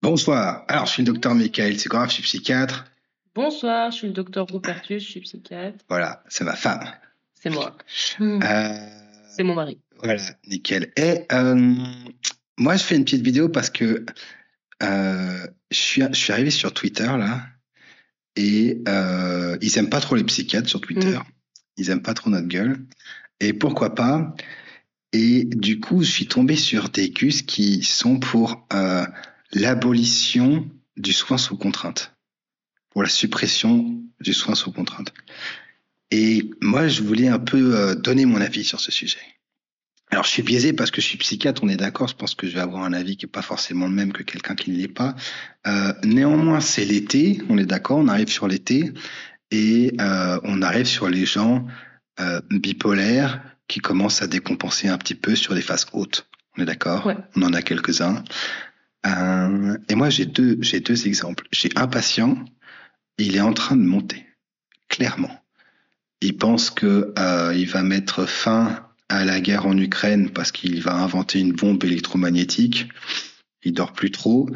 Bonsoir. Alors, je suis le docteur Michael Segrave, je suis psychiatre. Bonsoir, je suis le docteur Rupertus, je suis psychiatre. Voilà, c'est ma femme. C'est moi. Euh, C'est mon mari. voilà, nickel. Et moi, je fais une petite vidéo parce que je suis arrivé sur Twitter, là, et ils aiment pas trop les psychiatres sur Twitter. Ils aiment pas trop notre gueule. Et pourquoi pas? Et du coup, je suis tombé sur des gus qui sont pour l'abolition du soin sous contrainte, pour la suppression du soin sous contrainte. Et moi, je voulais un peu donner mon avis sur ce sujet. Alors, je suis biaisé parce que je suis psychiatre, on est d'accord, je pense que je vais avoir un avis qui n'est pas forcément le même que quelqu'un qui ne l'est pas. Néanmoins, c'est l'été, on est d'accord, on arrive sur l'été, et on arrive sur les gens bipolaires qui commencent à décompenser un petit peu sur les phases hautes. On est d'accord? Ouais. On en a quelques-uns. Et moi, j'ai deux exemples. J'ai un patient, il est en train de monter, clairement. Il pense que il va mettre fin à la guerre en Ukraine parce qu'il va inventer une bombe électromagnétique. Il dort plus trop.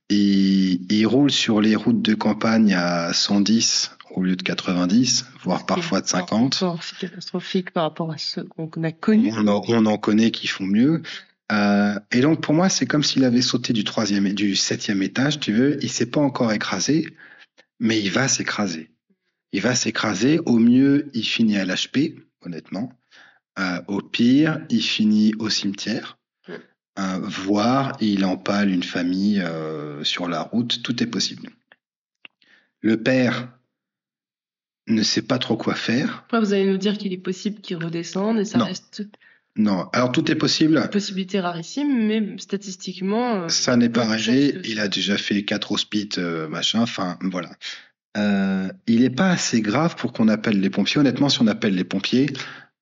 Il roule sur les routes de campagne à 110 au lieu de 90, voire parfois de 50. C'est catastrophique par rapport à ce qu'on a connu. On en connaît qui font mieux. Et donc pour moi, c'est comme s'il avait sauté du 7e étage, tu veux. Il s'est pas encore écrasé, mais il va s'écraser. Il va s'écraser. Au mieux, il finit à l'HP, honnêtement. Au pire, il finit au cimetière. Voire il empale une famille sur la route. Tout est possible. Le père ne sait pas trop quoi faire. Après, vous allez nous dire qu'il est possible qu'il redescende et ça reste... Non, alors tout est possible. Une possibilité rarissime, mais statistiquement... ça n'est pas arrivé. Il a déjà fait 4 hospices, machin. Enfin, voilà. Il n'est pas assez grave pour qu'on appelle les pompiers. Honnêtement, si on appelle les pompiers,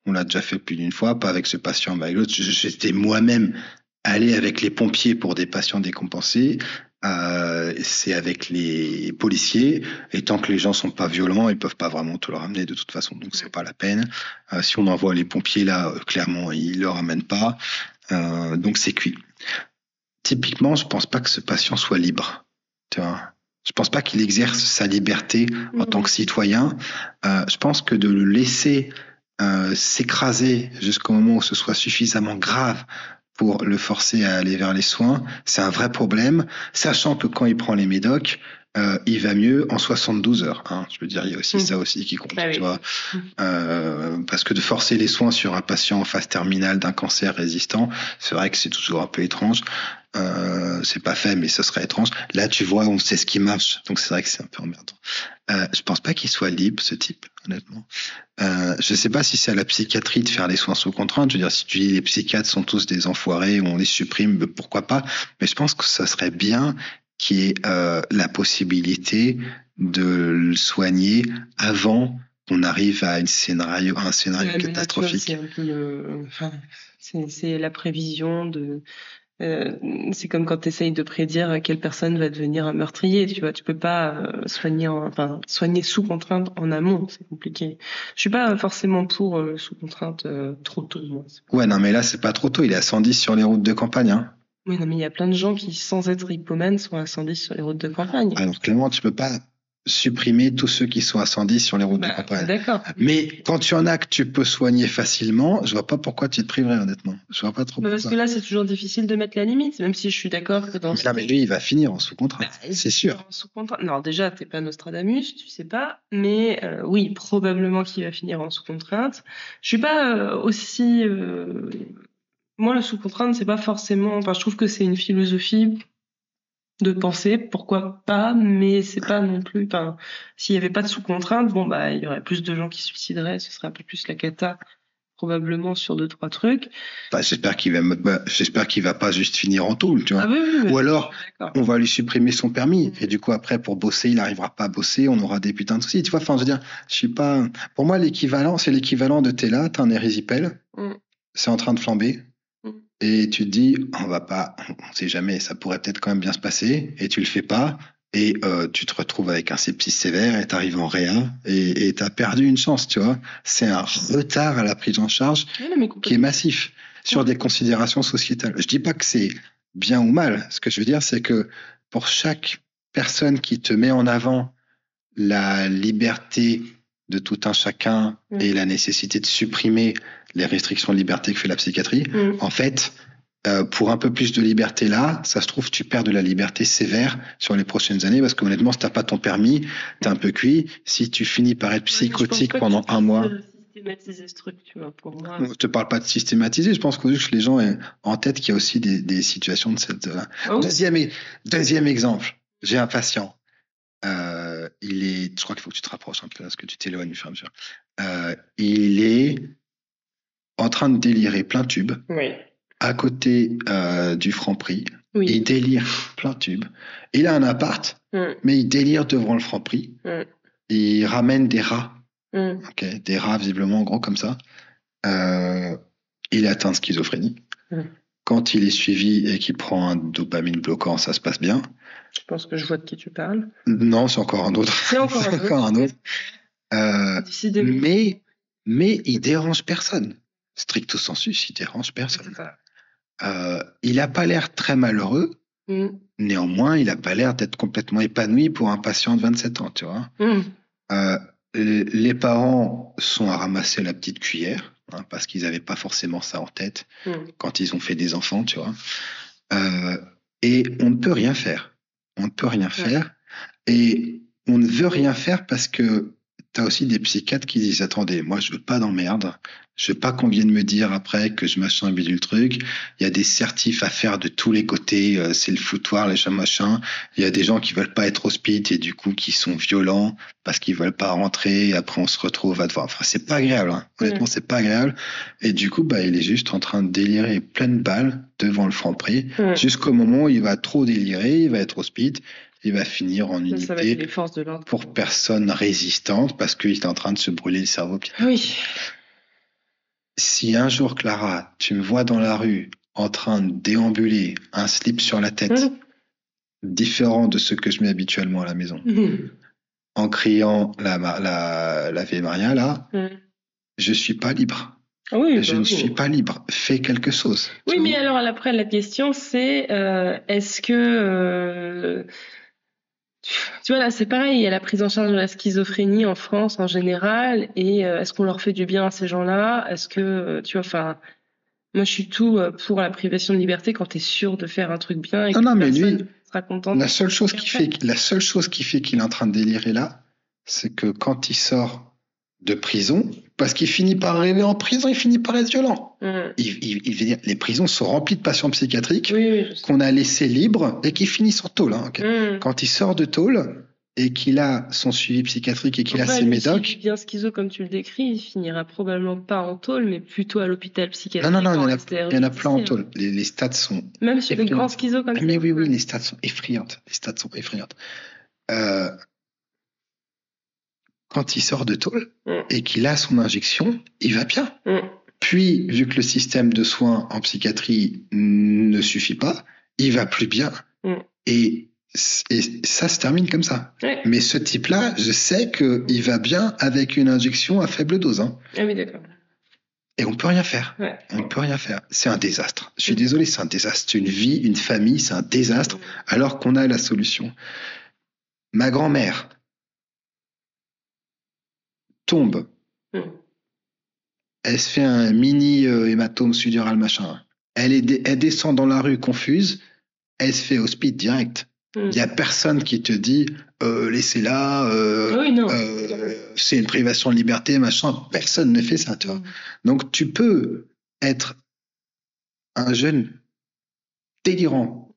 on l'a déjà fait plus d'une fois, pas avec ce patient, mais avec l'autre. J'étais moi-même allé avec les pompiers pour des patients décompensés. C'est avec les policiers. Et tant que les gens sont pas violents, ils peuvent pas vraiment te le ramener de toute façon. Donc c'est pas la peine. Si on envoie les pompiers là, clairement, ils le ramènent pas. Donc c'est cuit. Typiquement, je pense pas que ce patient soit libre. Tu vois. Je pense pas qu'il exerce sa liberté en tant que citoyen. Je pense que de le laisser s'écraser jusqu'au moment où ce soit suffisamment grave pour le forcer à aller vers les soins, c'est un vrai problème, sachant que quand il prend les médocs, il va mieux en 72 heures. Hein. Je veux dire, il y a aussi ça aussi qui compte, tu vois. Parce que de forcer les soins sur un patient en phase terminale d'un cancer résistant, c'est vrai que c'est toujours un peu étrange. C'est pas fait, mais ce serait étrange. Là, tu vois, on sait ce qui marche, donc c'est vrai que c'est un peu emmerdant. Je pense pas qu'il soit libre, ce type, honnêtement. Je sais pas si c'est à la psychiatrie de faire les soins sous contrainte. Je veux dire, si tu dis les psychiatres sont tous des enfoirés, on les supprime, pourquoi pas. Mais je pense que ça serait bien qu'il y ait la possibilité de le soigner avant qu'on arrive à un scénario catastrophique. Là, tu vois, c'est la prévision de... c'est comme quand tu essayes de prédire quelle personne va devenir un meurtrier, tu vois, tu peux pas soigner sous contrainte en amont, c'est compliqué. Je suis pas forcément pour sous contrainte trop tôt, moi. Ouais, non, mais là c'est pas trop tôt, il est à 110 sur les routes de campagne, hein. Oui, non, mais il y a plein de gens qui, sans être hypomènes, sont à 110 sur les routes de campagne. Alors clairement, tu peux pas supprimer tous ceux qui sont à 110 sur les routes de campagne. D'accord. Mais quand tu en as que tu peux soigner facilement, je vois pas pourquoi tu te priverais, honnêtement. Je vois pas trop pourquoi. Parce que là, c'est toujours difficile de mettre la limite, même si je suis d'accord que dans... Mais lui, il va finir en sous-contrat, c'est sûr. Sous contrat. Non, déjà, t'es pas Nostradamus, tu sais pas, mais oui, probablement qu'il va finir en sous-contrainte. Je suis pas aussi... Moi, le sous-contrainte, c'est pas forcément... Enfin, je trouve que c'est une philosophie de penser, pourquoi pas, mais c'est pas non plus... Enfin, s'il y avait pas de sous-contrainte, bon, bah, il y aurait plus de gens qui se suicideraient, ce serait un peu plus la cata, probablement sur 2-3 trucs. Bah, j'espère qu'il va pas juste finir en tôle, tu vois. Ah, oui, ou alors, on va lui supprimer son permis, et du coup, après, pour bosser, il n'arrivera pas à bosser, on aura des putains de soucis, tu vois. Enfin, je veux dire, je suis pas... Pour moi, c'est l'équivalent de t'es là, t'as un érysipèle, c'est en train de flamber, et tu te dis, on sait jamais, ça pourrait peut-être quand même bien se passer, et tu le fais pas, et tu te retrouves avec un sepsis sévère, et t'arrives en réa, et t'as perdu une chance, tu vois. C'est un retard à la prise en charge qui est massif sur des considérations sociétales. Je dis pas que c'est bien ou mal. Ce que je veux dire, c'est que pour chaque personne qui te met en avant la liberté de tout un chacun et la nécessité de supprimer les restrictions de liberté que fait la psychiatrie, en fait, pour un peu plus de liberté là, ça se trouve, tu perds de la liberté sévère sur les prochaines années parce que honnêtement, si t'as pas ton permis, t'es un peu cuit. Si tu finis par être psychotique pendant un mois. Systématiser ce truc, tu vois, pour moi. Je te parle pas de systématiser, je pense que les gens ont en tête qu'il y a aussi des situations de cette. Deuxième exemple, j'ai un patient. Je crois qu'il faut que tu te rapproches un peu parce que tu t'éloignes au fur et à mesure. Il est en train de délirer plein tube. Oui. À côté du Franprix. Oui. Il délire plein tube. Il a un appart, mais il délire devant le Franprix. Il ramène des rats. Okay, des rats visiblement gros comme ça. Il est atteint de schizophrénie. Quand il est suivi et qu'il prend un dopamine bloquant, ça se passe bien. Je pense que je vois de qui tu parles. Non, c'est encore un autre. C'est encore un autre. Mais il dérange personne. Stricto sensus, il dérange personne. Il n'a pas l'air très malheureux. Néanmoins, il n'a pas l'air d'être complètement épanoui pour un patient de 27 ans, tu vois. Les parents sont à ramasser la petite cuillère, parce qu'ils n'avaient pas forcément ça en tête quand ils ont fait des enfants, tu vois. Et on ne peut rien faire. On ne peut rien faire. Et on ne veut rien faire parce que tu as aussi des psychiatres qui disent « Attendez, moi, je veux pas d'emmerde. Je veux pas qu'on vienne me dire après que je machin bidule le truc. Il y a des certifs à faire de tous les côtés. C'est le foutoir, les machin. Il y a des gens qui veulent pas être hospit et du coup qui sont violents parce qu'ils veulent pas rentrer. Et après, on se retrouve à devoir... Enfin, c'est pas agréable. Hein. Honnêtement, c'est pas agréable. Et du coup, il est juste en train de délirer pleine balle devant le Franprix jusqu'au moment où il va trop délirer, il va être hospit. Il va finir en unité les forces de l'ordre pour personnes résistantes parce qu'il est en train de se brûler le cerveau. Oui. Si un jour, Clara, tu me vois dans la rue en train de déambuler, un slip sur la tête, différent de ce que je mets habituellement à la maison, en criant la vieille Maria, là, je suis pas libre. Oui, je ne suis pas libre. Fais quelque chose. Oui, mais alors après, la question, c'est est-ce que... Tu vois, là, c'est pareil, il y a la prise en charge de la schizophrénie en France en général, et est-ce qu'on leur fait du bien à ces gens-là? Est-ce que, tu vois, enfin, moi, je suis tout pour la privation de liberté quand tu es sûr de faire un truc bien et que personne sera content. La seule chose qui fait qu'il est en train de délirer là, c'est que quand il sort de prison, parce qu'il finit par arriver en prison, il finit par être violent. Il veut dire, les prisons sont remplies de patients psychiatriques qu'on a laissés libres et qui finissent en tôle. Hein, Quand il sort de tôle et qu'il a son suivi psychiatrique et qu'il a ses médocs... Si bien schizo comme tu le décris, il finira probablement pas en tôle, mais plutôt à l'hôpital psychiatrique. Non, il y en a plein en tôle. Les stats sont... Même sur les grands schizos comme ça. Mais oui, les stats sont effrayantes. Quand il sort de tôle et qu'il a son injection, il va bien. Puis, vu que le système de soins en psychiatrie ne suffit pas, il va plus bien. Et ça se termine comme ça. Mais ce type-là, je sais qu'il va bien avec une injection à faible dose. Hein. Ah oui, d'accord. Et on peut rien faire. On peut rien faire. C'est un désastre. Je suis désolé, c'est un désastre. C'est une vie, une famille, c'est un désastre, alors qu'on a la solution. Ma grand-mère tombe. Elle se fait un mini hématome sudural machin. Elle descend dans la rue confuse. Elle se fait hospice direct. Il n'y a personne qui te dit laissez-la, c'est une privation de liberté, machin. Personne ne fait ça, tu vois. Donc tu peux être un jeune délirant.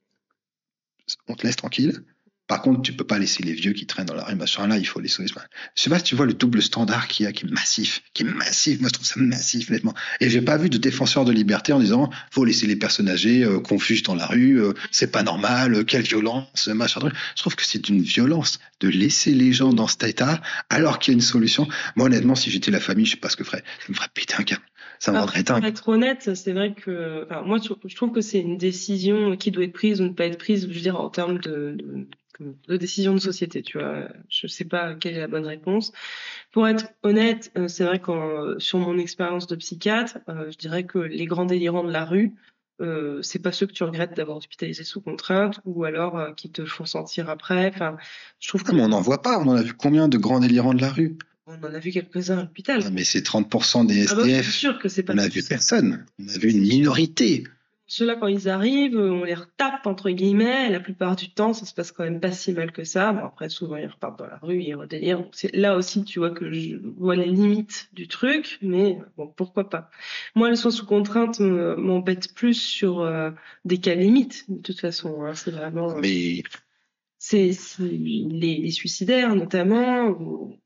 On te laisse tranquille. Par contre, tu peux pas laisser les vieux qui traînent dans la rue, machin, là, il faut les sauver. Je sais pas si tu vois le double standard qu'il y a, qui est massif. Moi, je trouve ça massif, honnêtement. Et j'ai pas vu de défenseur de liberté en disant, faut laisser les personnes âgées confuses dans la rue, c'est pas normal, quelle violence, machin. Je trouve que c'est une violence de laisser les gens dans cet état, alors qu'il y a une solution. Moi, honnêtement, si j'étais la famille, je sais pas ce que je ferais. Ça me ferait péter un câble. Ça me rendrait dingue. Pour être honnête, c'est vrai que, moi, je trouve que c'est une décision qui doit être prise ou ne pas être prise, je veux dire, en termes de décision de société, tu vois. Je sais pas quelle est la bonne réponse. Pour être honnête, c'est vrai que sur mon expérience de psychiatre, je dirais que les grands délirants de la rue, c'est pas ceux que tu regrettes d'avoir hospitalisé sous contrainte ou alors qui te font sentir après. Enfin, je trouve Ah, mais on n'en voit pas. On en a vu combien de grands délirants de la rue? qu'on en a vu quelques-uns à l'hôpital. Ah, mais c'est 30% des Ah bah oui, c'est SDF. sûr que c'est pas On a tous. vu personne. On a vu une minorité. Ceux-là, quand ils arrivent, on les retape, entre guillemets. La plupart du temps, ça se passe quand même pas si mal que ça. Bon, après, souvent, ils repartent dans la rue, ils redélirent. Donc, c'est là aussi, tu vois, que je vois les limites du truc. Mais bon, pourquoi pas. Moi, le soin sous contrainte m'embête plus sur des cas limites, de toute façon. Hein. C'est vraiment... Mais C'est les suicidaires, notamment,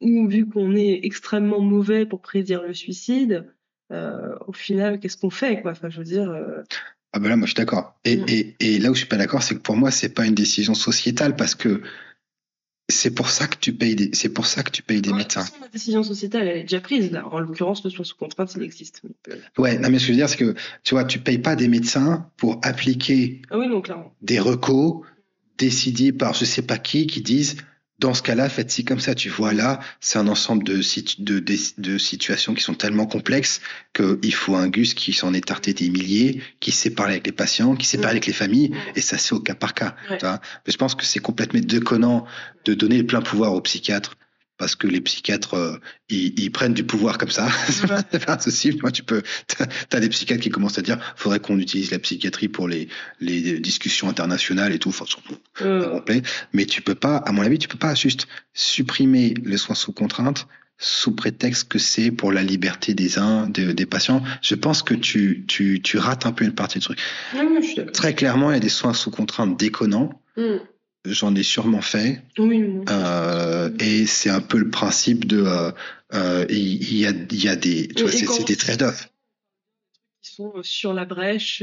ou vu qu'on est extrêmement mauvais pour prédire le suicide, au final, qu'est-ce qu'on fait, quoi? Enfin, je veux dire... ah ben là, moi, je suis d'accord. Et là où je suis pas d'accord, c'est que pour moi, c'est pas une décision sociétale parce que c'est pour ça que tu payes des médecins. De toute façon, la décision sociétale, elle est déjà prise, là. En l'occurrence, le soin sous contrainte, il existe. Ouais, non, mais ce que je veux dire, c'est que, tu vois, tu payes pas des médecins pour appliquer Ah oui, non, clairement. des recos décidés par je sais pas qui disent, dans ce cas-là, faites ci comme ça. Tu vois, là, c'est un ensemble de situations qui sont tellement complexes qu'il faut un GUS qui s'en est tarté des milliers, qui sait parler avec les patients, qui sait parler avec les familles, et ça, c'est au cas par cas. Ouais. Tu vois. Mais je pense que c'est complètement déconnant de donner le plein pouvoir aux psychiatres. Parce que les psychiatres, ils prennent du pouvoir comme ça. C'est pas impossible. Moi, t'as des psychiatres qui commencent à dire, faudrait qu'on utilise la psychiatrie pour les discussions internationales et tout. Enfin, complet. Mais tu peux pas, à mon avis, tu peux pas juste supprimer les soins sous contrainte sous prétexte que c'est pour la liberté des patients. Je pense que tu rates un peu une partie du truc. Très clairement, il y a des soins sous contrainte déconnants. J'en ai sûrement fait. Oui. Et c'est un peu le principe de il y a des, tu vois, c'est des trade-offs. Ils sont sur la brèche.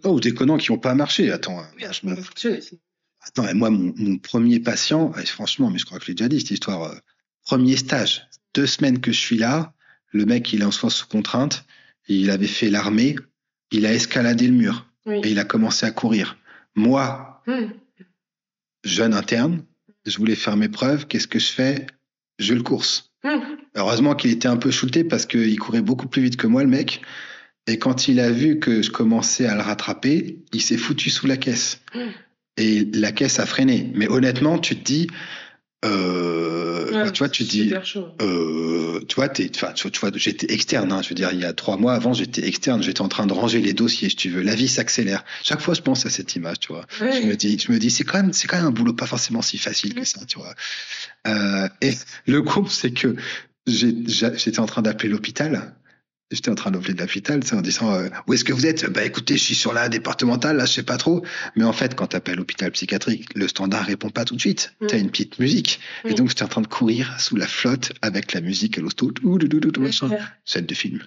Ou déconnants qui n'ont pas marché. Attends, attends, moi, mon premier patient, franchement, mais je crois que je l'ai déjà dit cette histoire. Premier stage, 2 semaines que je suis là, le mec il est en soins sous contrainte, il avait fait l'armée, il a escaladé le mur et il a commencé à courir. Moi, jeune interne, je voulais faire mes preuves. Qu'est-ce que je fais? Je le course. Heureusement qu'il était un peu shooté parce qu'il courait beaucoup plus vite que moi, le mec. Et quand il a vu que je commençais à le rattraper, il s'est foutu sous la caisse. Et la caisse a freiné. Mais honnêtement, tu te dis... tu vois, tu dis... tu vois, j'étais externe. Hein, je veux dire, il y a 3 mois avant, j'étais externe. J'étais en train de ranger les dossiers, si tu veux. La vie s'accélère. Chaque fois, je pense à cette image, tu vois. Je me dis, c'est quand même un boulot pas forcément si facile que ça, tu vois. Et le coup, c'est que j'étais en train d'appeler l'hôpital. J'étais en train d'appeler de l'hôpital, en disant où est-ce que vous êtes? Bah écoutez, je suis sur la départementale, là je sais pas trop. Mais en fait, quand tu appelles l'hôpital psychiatrique, le standard répond pas tout de suite. Tu as une petite musique. Et donc j'étais en train de courir sous la flotte avec la musique à l'hosto. Scène de film.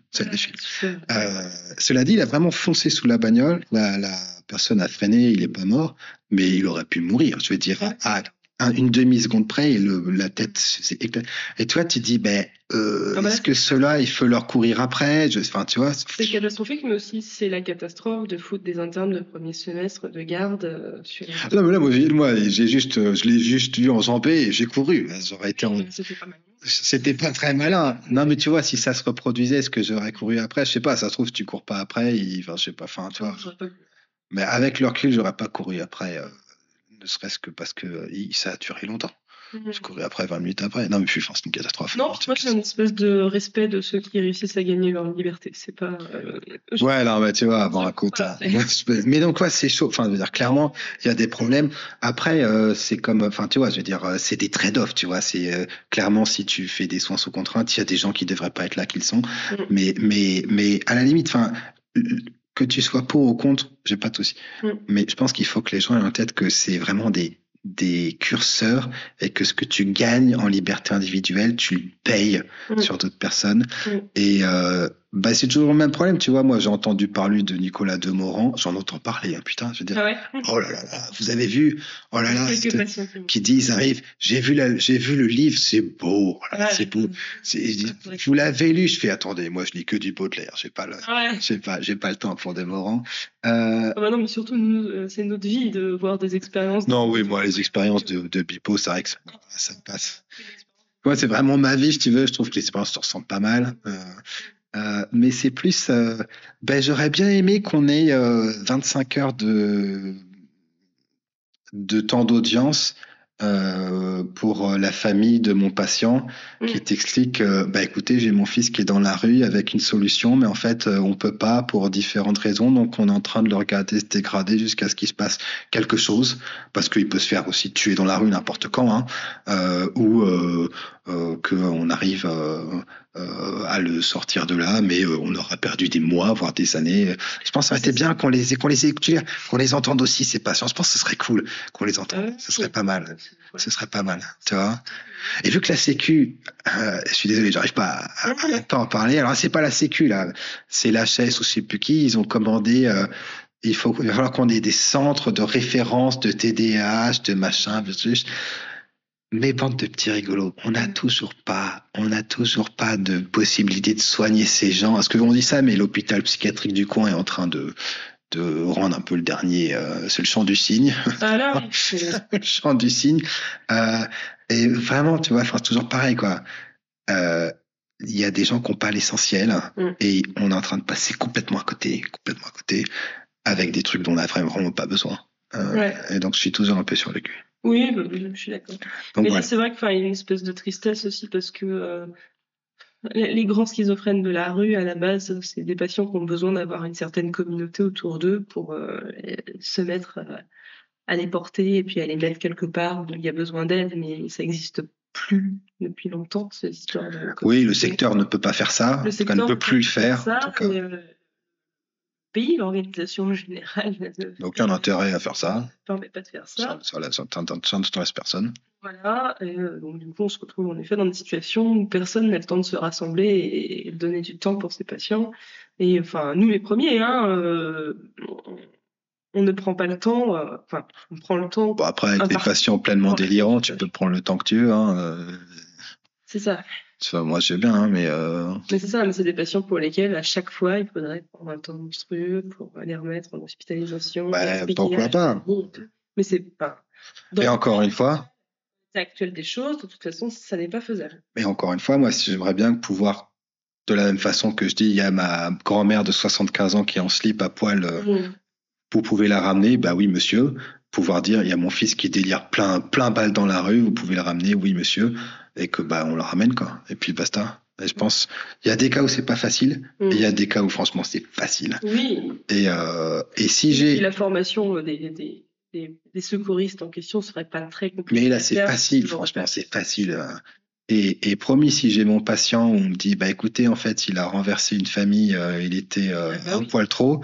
Cela dit, il a vraiment foncé sous la bagnole. La personne a freiné, il est pas mort, mais il aurait pu mourir. Je veux dire, à une demi-seconde près, et la tête s'est éclatée. Et toi, tu dis, est-ce que ceux-là, il faut leur courir après? Enfin, tu vois. C'est catastrophique, mais aussi c'est la catastrophe de foutre des internes de premier semestre de garde sur. Non, mais là, moi, je l'ai juste vu enjamber et j'ai couru. J'aurais été C'était pas très malin. Non, mais tu vois, si ça se reproduisait, est-ce que j'aurais couru après? Je sais pas, ça se trouve, tu cours pas après. Enfin, je sais pas, enfin, tu vois. Mais avec le recul, j'aurais pas couru après. Ne serait-ce que parce que ça a duré longtemps. Je courais après 20 minutes après. Non, mais je pense que c'est une catastrophe. Non, moi, c'est une espèce de respect de ceux qui réussissent à gagner leur liberté. C'est pas. Ouais, non, mais tu vois, bon, écoute. Mais donc, ouais, c'est chaud. Enfin, je veux dire, clairement, il y a des problèmes. Après, c'est comme, enfin, tu vois, je veux dire, c'est des trade-offs, tu vois. C'est clairement, si tu fais des soins sous contrainte, il y a des gens qui devraient pas être là, qu'ils sont. Mais à la limite, enfin. Que tu sois pour ou contre, j'ai pas de souci. Mais je pense qu'il faut que les gens aient en tête que c'est vraiment des curseurs et que ce que tu gagnes en liberté individuelle, tu le payes sur d'autres personnes. Et c'est toujours le même problème, tu vois. Moi, j'ai entendu parler de Nicolas Demorand, j'en entends parler, hein, putain, je veux dire. Oh là là, vous avez vu? Oh là là, qui dit, ils arrivent, j'ai vu le livre, c'est beau, voilà, c'est beau. Vous l'avez lu? Je fais, attendez, moi, je lis que du Baudelaire, j'ai pas le temps pour Demorand. Non, mais surtout, nous, c'est notre vie de voir des expériences. Non, oui, moi, les expériences de Bipo, c'est vrai que ça me passe. Ouais, c'est vraiment ma vie, si tu veux. Je trouve que l'expérience se ressemble pas mal. Mais c'est plus, j'aurais bien aimé qu'on ait 25 heures de temps d'audience pour la famille de mon patient qui t'explique écoutez, j'ai mon fils qui est dans la rue avec une solution, mais en fait, on peut pas pour différentes raisons, donc on est en train de le regarder se dégrader jusqu'à ce qu'il se passe quelque chose, parce qu'il peut se faire aussi tuer dans la rue n'importe quand, hein, ou qu'on arrive à le sortir de là, mais on aura perdu des mois, voire des années. Je pense que ça aurait été bien qu'on les entende aussi, ces patients. Je pense que ce serait cool qu'on les entende. Ce serait pas mal. Ce serait pas mal, tu vois. Et vu que la Sécu, je suis désolé, j'arrive pas à en parler. Alors, c'est pas la Sécu, là. C'est l'HS ou je sais plus qui. Ils ont commandé, il va falloir qu'on ait des centres de référence de TDAH, de machin, de trucs. Mais bande de petits rigolos, on n'a toujours pas de possibilité de soigner ces gens. Parce que on dit ça, mais l'hôpital psychiatrique du coin est en train de rendre un peu le dernier, c'est le chant du cygne. Alors, le chant du cygne. Et vraiment, tu vois, c'est toujours pareil, quoi. Il y a des gens qui n'ont pas l'essentiel et on est en train de passer complètement à côté, avec des trucs dont on n'a vraiment pas besoin. Et donc, je suis toujours un peu sur le cul. Oui, je suis d'accord. Donc, mais voilà. C'est vrai qu'il y a une espèce de tristesse aussi parce que les grands schizophrènes de la rue, à la base, c'est des patients qui ont besoin d'avoir une certaine communauté autour d'eux pour se mettre à les porter et puis à les mettre quelque part où il y a besoin d'aide, mais ça n'existe plus depuis longtemps, cette histoire de... Oui, le secteur ne peut pas faire ça, le secteur ne peut plus le faire. Pays, l'organisation générale n'a aucun intérêt à faire ça. Ne permet pas de faire ça. Ça n'intéresse personne. Voilà, donc du coup on se retrouve en effet dans une situation où personne n'a le temps de se rassembler et de donner du temps pour ses patients. Et enfin, nous les premiers, on ne prend pas le temps, on prend le temps. Bon, après, avec des patients pleinement délirants, tu peux prendre le temps que tu veux. C'est ça. Moi, je sais bien, mais... Mais c'est ça, mais c'est des patients pour lesquels, à chaque fois, il faudrait prendre un temps monstrueux pour les remettre en hospitalisation. Pourquoi pas? Mais c'est pas... Et encore une fois... actuelle des choses, de toute façon, ça n'est pas faisable. Mais encore une fois, moi, j'aimerais bien pouvoir, de la même façon que je dis, il y a ma grand-mère de 75 ans qui est en slip à poil, vous pouvez la ramener? Bah oui, monsieur. Pouvoir dire, il y a mon fils qui délire plein balle dans la rue, vous pouvez le ramener? Oui, monsieur. Et que, on le ramène, quoi. Et puis, basta. Et je pense, il y a des cas où c'est pas facile, et il y a des cas où, franchement, c'est facile. Oui. Et si j'ai... La formation des secouristes en question serait pas très compliquée. Mais là, c'est facile, franchement, c'est facile. Et promis, si j'ai mon patient, on me dit, écoutez, en fait, il a renversé une famille, il était un poil trop,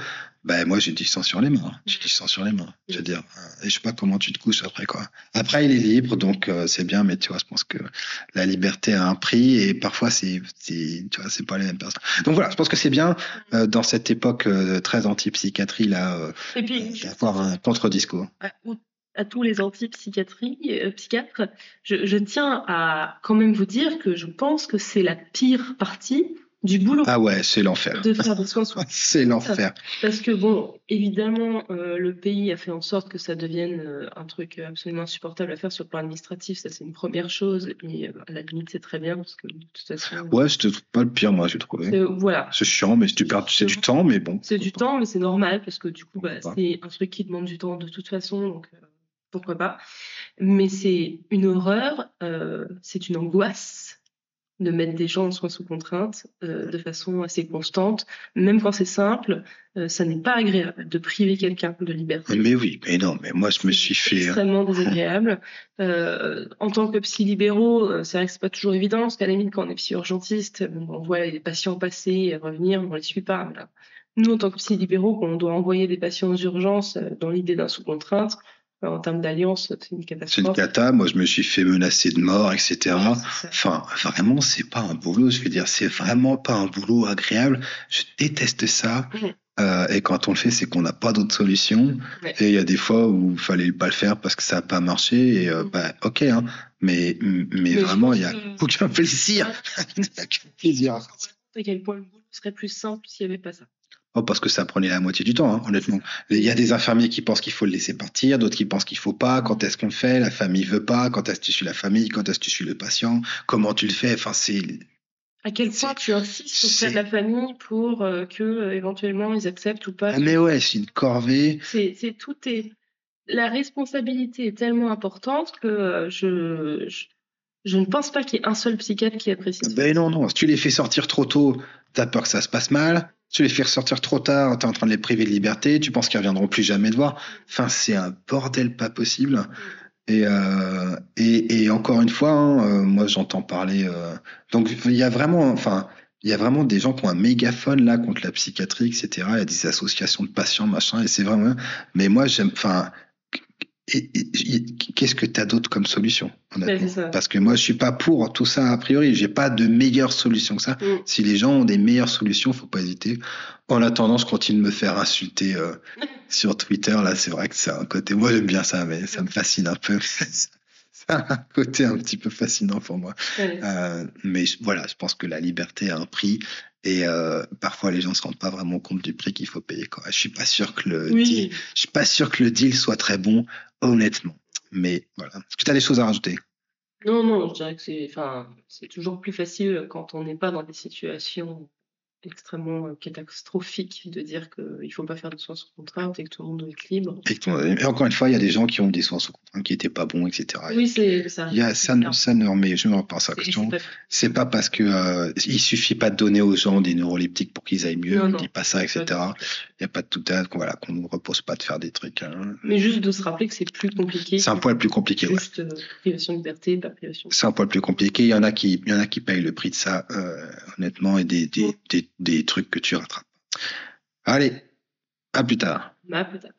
moi, j'ai du sang sur les mains. J'ai du sang sur les mains. Je veux dire, et je sais pas comment tu te couches après, quoi. Après, il est libre, donc c'est bien, mais tu vois, je pense que la liberté a un prix et parfois, tu vois, c'est pas les mêmes personnes. Donc voilà, je pense que c'est bien, dans cette époque très anti-psychiatrie, là, d'avoir un contre-discours. À tous les psychiatres, je tiens à quand même vous dire que je pense que c'est la pire partie du boulot. Ah ouais, c'est l'enfer. De faire des soins. C'est l'enfer. Parce que bon, évidemment, le pays a fait en sorte que ça devienne un truc absolument insupportable à faire sur le plan administratif. Ça, c'est une première chose. Et à la limite, c'est très bien parce que de toute façon. Ouais, c'était pas le pire, moi, j'ai trouvé. Voilà. C'est chiant, mais c'est du temps, mais bon. C'est du temps, mais c'est normal parce que du coup, c'est un truc qui demande du temps de toute façon, donc pourquoi pas. Mais c'est une horreur, c'est une angoisse de mettre des gens en soins sous contrainte de façon assez constante, même quand c'est simple, ça n'est pas agréable de priver quelqu'un de liberté. Mais oui, mais non, mais moi je me suis fait extrêmement désagréable. En tant que psy-libéraux, c'est vrai que c'est pas toujours évident, parce qu'à la limite, quand on est psy-urgentiste, on voit les patients passer et revenir, on les suit pas. Voilà. Nous, en tant que psy-libéraux, quand on doit envoyer des patients aux urgences dans l'idée d'un sous-contrainte, en termes d'alliance, c'est une catastrophe. C'est une cata. Moi, je me suis fait menacer de mort, etc. Enfin, vraiment, c'est pas un boulot. Je veux dire, c'est vraiment pas un boulot agréable. Je déteste ça. Et quand on le fait, c'est qu'on n'a pas d'autre solution. Et il y a des fois où il fallait pas le faire parce que ça n'a pas marché. Et ok, hein. Mais vraiment, il y a aucun plaisir. Aucun plaisir. À quel point le boulot serait plus simple s'il n'y avait pas ça. Oh, parce que ça prenait la moitié du temps, hein, honnêtement. Il y a des infirmiers qui pensent qu'il faut le laisser partir, d'autres qui pensent qu'il faut pas. Quand est-ce qu'on le fait? La famille veut pas. Quand est-ce que tu suis la famille? Quand est-ce que tu suis le patient? Comment tu le fais? Enfin, c'est... À quel point tu insistes auprès de la famille pour que éventuellement ils acceptent ou pas. Ah mais ouais, c'est une corvée. La responsabilité est tellement importante que je ne pense pas qu'il y ait un seul psychiatre qui apprécie ça. Ben non. Si tu les fais sortir trop tôt, t'as peur que ça se passe mal. Si tu les fais sortir trop tard, t'es en train de les priver de liberté. Tu penses qu'ils reviendront plus jamais te voir. Enfin, c'est un bordel pas possible. Et encore une fois, hein, moi j'entends parler. Donc il y a vraiment, des gens qui ont un mégaphone là contre la psychiatrie, etc. Il y a des associations de patients, machin, et c'est vraiment. Mais moi j'aime. Qu'est-ce que tu as d'autre comme solution, honnêtement ? Parce que moi, je suis pas pour tout ça a priori. J'ai pas de meilleure solution que ça. Si les gens ont des meilleures solutions, faut pas hésiter. En attendant, je continue de me faire insulter sur Twitter. Là, c'est vrai que c'est un côté. Moi, j'aime bien ça, mais ça me fascine un peu. C'est un côté un petit peu fascinant pour moi. Mais voilà, je pense que la liberté a un prix. Et parfois, les gens se rendent pas vraiment compte du prix qu'il faut payer. Quoi. Je suis pas sûr que le deal soit très bon, honnêtement. Mais voilà. Est-ce que tu as des choses à rajouter ? Non, je dirais que c'est toujours plus facile quand on n'est pas dans des situations extrêmement catastrophique de dire qu'il faut pas faire de soins sous contrainte et que tout le monde doit être libre. Et encore une fois, il y a des gens qui ont des soins sous contrainte qui étaient pas bons, etc. Oui, c'est ça. Je me repense à la question. C'est pas parce que il suffit pas de donner aux gens des neuroleptiques pour qu'ils aillent mieux. On ne dit pas ça, etc. Il n'y a pas de tout à qu'on nous repose pas de faire des trucs. Mais juste de se rappeler que c'est plus compliqué. C'est un poil plus compliqué. Juste privation de liberté, pas privation. C'est un poil plus compliqué. Il y en a qui payent le prix de ça, honnêtement, et des trucs que tu rattrapes. Allez, à plus tard. À plus tard.